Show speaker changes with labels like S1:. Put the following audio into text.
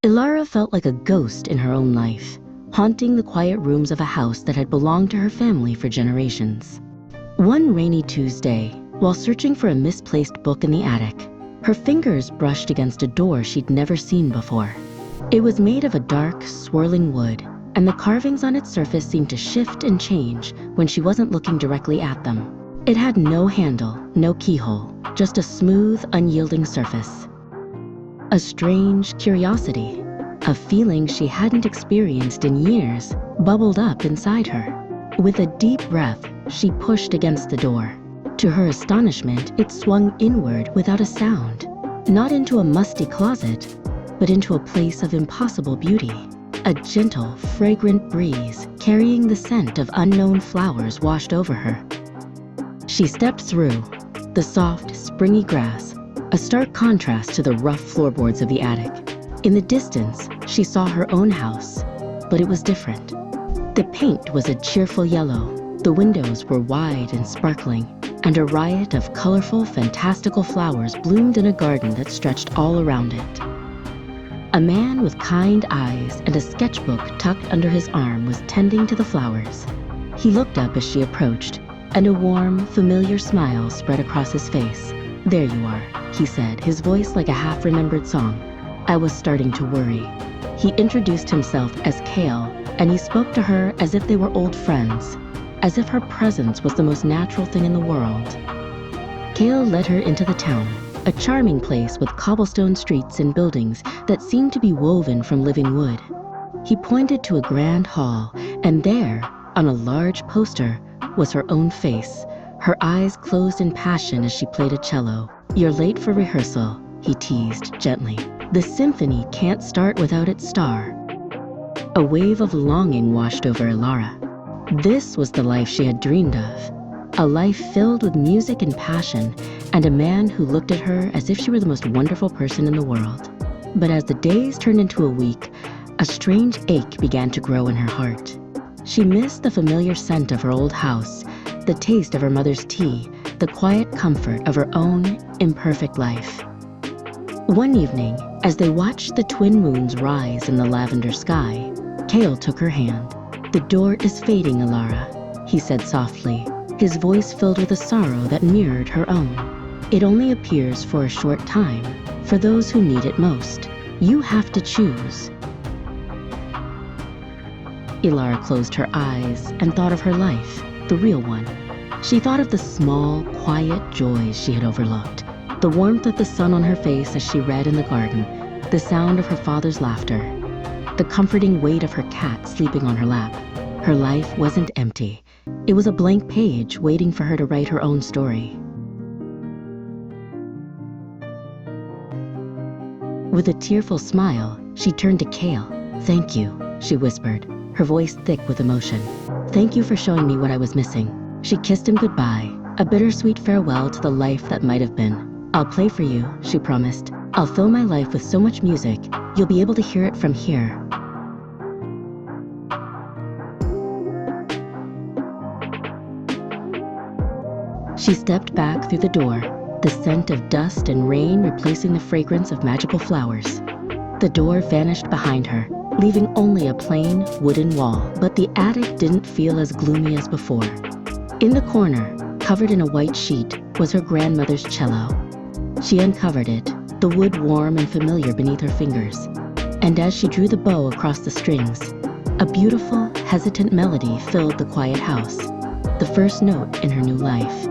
S1: Ilara felt like a ghost in her own life, haunting the quiet rooms of a house that had belonged to her family for generations. One rainy Tuesday, while searching for a misplaced book in the attic, her fingers brushed against a door she'd never seen before. It was made of a dark, swirling wood, and the carvings on its surface seemed to shift and change when she wasn't looking directly at them. It had no handle, no keyhole, just a smooth, unyielding surface. A strange curiosity, a feeling she hadn't experienced in years, bubbled up inside her. With a deep breath, she pushed against the door. To her astonishment, it swung inward without a sound, not into a musty closet, but into a place of impossible beauty. A gentle, fragrant breeze carrying the scent of unknown flowers washed over her. She stepped through, the soft, springy grass, a stark contrast to the rough floorboards of the attic. In the distance, she saw her own house, but it was different. The paint was a cheerful yellow, the windows were wide and sparkling, and a riot of colorful, fantastical flowers bloomed in a garden that stretched all around it. A man with kind eyes and a sketchbook tucked under his arm was tending to the flowers. He looked up as she approached, and a warm, familiar smile spread across his face. "There you are," he said, his voice like a half-remembered song. "I was starting to worry." He introduced himself as Kale, and he spoke to her as if they were old friends, as if her presence was the most natural thing in the world. Kale led her into the town, a charming place with cobblestone streets and buildings that seemed to be woven from living wood. He pointed to a grand hall, and there, on a large poster, was her own face, her eyes closed in passion as she played a cello. "You're late for rehearsal," he teased gently. "The symphony can't start without its star." A wave of longing washed over Ilara. This was the life she had dreamed of, a life filled with music and passion, and a man who looked at her as if she were the most wonderful person in the world. But as the days turned into a week, a strange ache began to grow in her heart. She missed the familiar scent of her old house, the taste of her mother's tea, the quiet comfort of her own imperfect life. One evening, as they watched the twin moons rise in the lavender sky, Kale took her hand. "The door is fading, Ilara," he said softly, his voice filled with a sorrow that mirrored her own. "It only appears for a short time, for those who need it most. You have to choose." Ilara closed her eyes and thought of her life, the real one. She thought of the small, quiet joys she had overlooked, the warmth of the sun on her face as she read in the garden, the sound of her father's laughter, the comforting weight of her cat sleeping on her lap. Her life wasn't empty. It was a blank page waiting for her to write her own story. With a tearful smile, she turned to Kale. "Thank you," she whispered, her voice thick with emotion. "Thank you for showing me what I was missing." She kissed him goodbye, a bittersweet farewell to the life that might have been. "I'll play for you," she promised. "I'll fill my life with so much music, you'll be able to hear it from here." She stepped back through the door, the scent of dust and rain replacing the fragrance of magical flowers. The door vanished behind her, leaving only a plain, wooden wall, but the attic didn't feel as gloomy as before. In the corner, covered in a white sheet, was her grandmother's cello. She uncovered it, the wood warm and familiar beneath her fingers, and as she drew the bow across the strings, a beautiful, hesitant melody filled the quiet house, the first note in her new life.